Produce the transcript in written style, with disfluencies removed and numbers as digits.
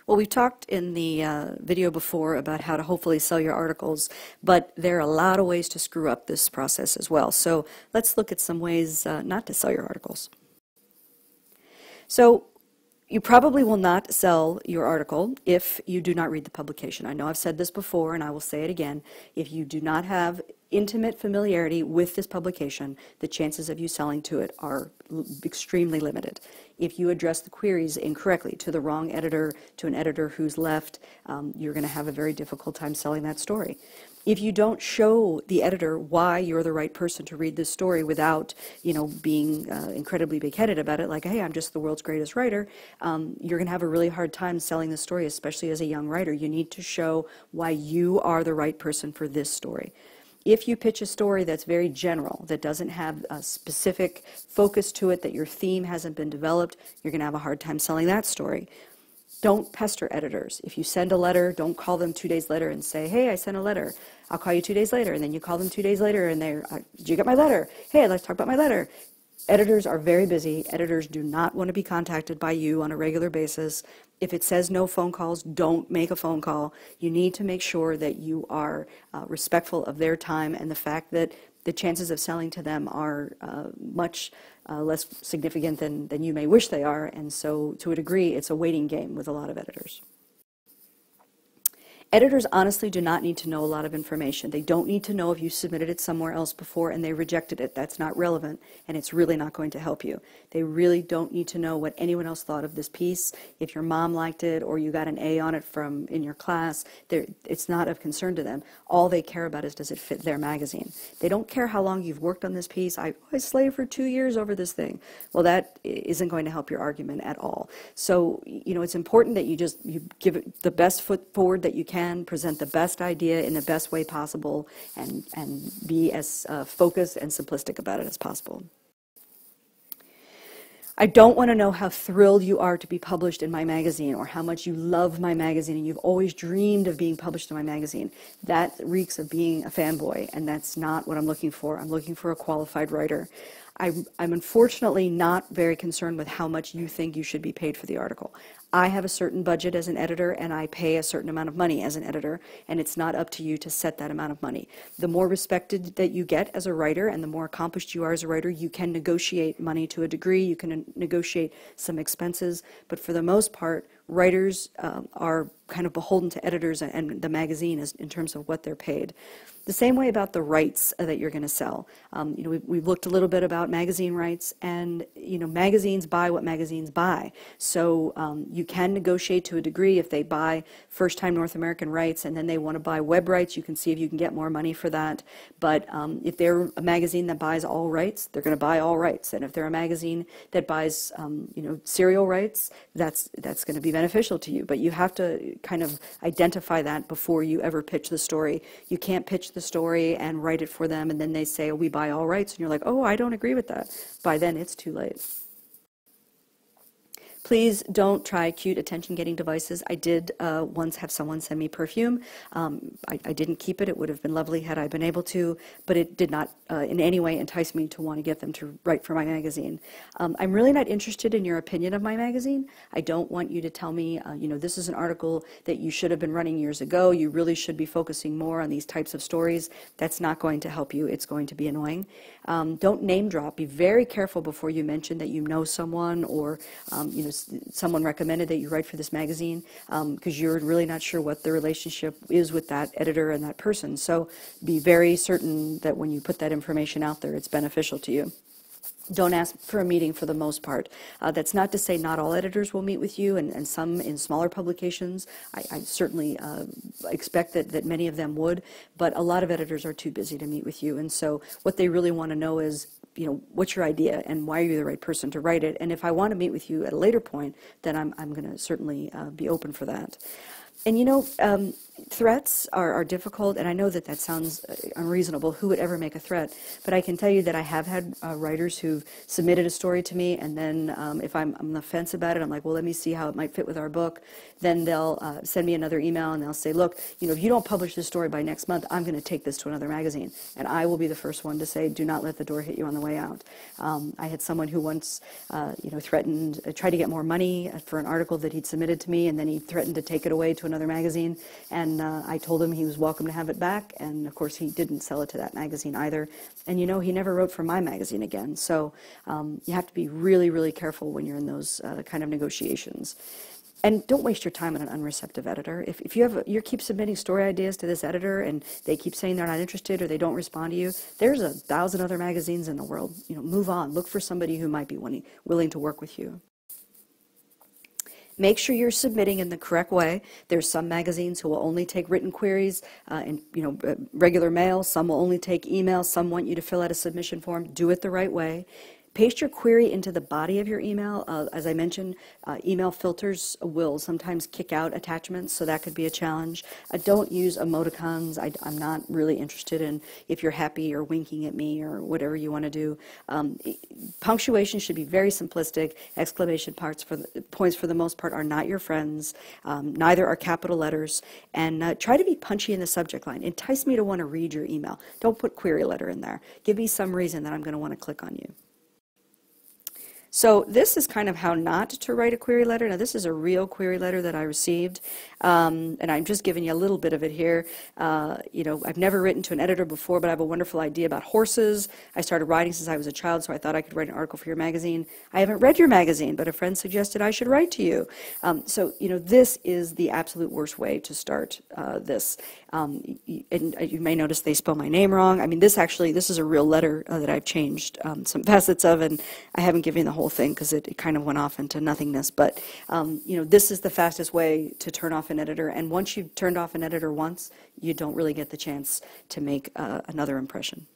Well, we talked in the video before about how to hopefully sell your articles, but there are a lot of ways to screw up this process as well. So let's look at some ways not to sell your articles. So you probably will not sell your article if you do not read the publication. I know I've said this before, and I will say it again. If you do not have intimate familiarity with this publication, the chances of you selling to it are extremely limited. If you address the queries incorrectly to the wrong editor, to an editor who's left, you're going to have a very difficult time selling that story. If you don't show the editor why you're the right person to read this story without, being incredibly big-headed about it, like, hey, I'm just the world's greatest writer, you're going to have a really hard time selling the story, especially as a young writer. You need to show why you are the right person for this story. If you pitch a story that's very general, that doesn't have a specific focus to it, that your theme hasn't been developed, you're going to have a hard time selling that story. Don't pester editors. If you send a letter, don't call them 2 days later and say, hey, I sent a letter. I'll call you 2 days later. And then you call them 2 days later and they're, did you get my letter? Hey, let's talk about my letter. Editors are very busy. Editors do not want to be contacted by you on a regular basis. If it says no phone calls, don't make a phone call. You need to make sure that you are respectful of their time and the fact that the chances of selling to them are much less significant than you may wish they are. And so to a degree, it's a waiting game with a lot of editors. Editors honestly do not need to know a lot of information. They don't need to know if you submitted it somewhere else before and they rejected it. That's not relevant, and it's really not going to help you. They really don't need to know what anyone else thought of this piece. If your mom liked it or you got an A on it in your class, it's not of concern to them. All they care about is, does it fit their magazine? They don't care how long you've worked on this piece. I slaved for 2 years over this thing. Well, that isn't going to help your argument at all. So, it's important that you give it the best foot forward that you can, present the best idea in the best way possible, and be as focused and simplistic about it as possible. I don't want to know how thrilled you are to be published in my magazine or how much you love my magazine and you've always dreamed of being published in my magazine. That reeks of being a fanboy, and that's not what I'm looking for. I'm looking for a qualified writer. I'm unfortunately not very concerned with how much you think you should be paid for the article. I have a certain budget as an editor, and I pay a certain amount of money as an editor, and it's not up to you to set that amount of money. The more respected that you get as a writer and the more accomplished you are as a writer, you can negotiate money to a degree, you can negotiate some expenses, but for the most part, writers are kind of beholden to editors and the magazine in terms of what they're paid. The same way about the rights that you're going to sell. We've looked a little bit about magazine rights, and magazines buy what magazines buy. So you can negotiate to a degree. If they buy first-time North American rights and then they want to buy web rights, you can see if you can get more money for that. But if they're a magazine that buys all rights, they're going to buy all rights. And if they're a magazine that buys serial rights, that's going to be beneficial to you. But you have to kind of identify that before you ever pitch the story. You can't pitch the story and write it for them and then they say, oh, we buy all rights, and you're like, oh, I don't agree with that. By then it's too late. Please don't try cute attention-getting devices. I did once have someone send me perfume. I didn't keep it. It would have been lovely had I been able to, but it did not in any way entice me to want to get them to write for my magazine. I'm really not interested in your opinion of my magazine. I don't want you to tell me, this is an article that you should have been running years ago. You really should be focusing more on these types of stories. That's not going to help you. It's going to be annoying. Don't name drop. Be very careful before you mention that you know someone or someone recommended that you write for this magazine, because you're really not sure what the relationship is with that editor and that person. So be very certain that when you put that information out there, it's beneficial to you. Don't ask for a meeting for the most part. That's not to say not all editors will meet with you, and some in smaller publications. I certainly expect that many of them would, but a lot of editors are too busy to meet with you, and so what they really want to know is, what's your idea and why are you the right person to write it? And if I want to meet with you at a later point, then I'm going to certainly be open for that. And you know, threats are difficult, and I know that that sounds unreasonable. Who would ever make a threat? But I can tell you that I have had writers who've submitted a story to me, and then if I'm on the fence about it, I'm like, well, let me see how it might fit with our book. Then they'll send me another email, and they'll say, look, you know, if you don't publish this story by next month, I'm going to take this to another magazine. And I will be the first one to say, do not let the door hit you on the way out. I had someone who once, you know, threatened, tried to get more money for an article that he'd submitted to me, and then he threatened to take it away to another magazine. And I told him he was welcome to have it back, and of course he didn't sell it to that magazine either. And you know, he never wrote for my magazine again. So you have to be really, really careful when you're in those kind of negotiations. And don't waste your time on an unreceptive editor. If you keep submitting story ideas to this editor and they keep saying they're not interested or they don't respond to you, there's 1,000 other magazines in the world. You know, move on. Look for somebody who might be willing to work with you. Make sure you're submitting in the correct way. There's some magazines who will only take written queries and regular mail. Some will only take email. Some want you to fill out a submission form. Do it the right way. Paste your query into the body of your email. As I mentioned, email filters will sometimes kick out attachments, so that could be a challenge. Don't use emoticons. I'm not really interested in if you're happy or winking at me or whatever you want to do. Punctuation should be very simplistic. Exclamation points for the most part are not your friends. Neither are capital letters. And try to be punchy in the subject line. Entice me to want to read your email. Don't put query letter in there. Give me some reason that I'm going to want to click on you. So this is kind of how not to write a query letter. Now this is a real query letter that I received, and I'm just giving you a little bit of it here. You know, I've never written to an editor before, but I have a wonderful idea about horses. I started writing since I was a child, so I thought I could write an article for your magazine. I haven't read your magazine, but a friend suggested I should write to you. So, you know, this is the absolute worst way to start this. And you may notice they spell my name wrong. I mean, this is a real letter that I've changed some facets of, and I haven't given you the whole thing because it kind of went off into nothingness. But you know, this is the fastest way to turn off an editor. And once you've turned off an editor once, you don't really get the chance to make another impression.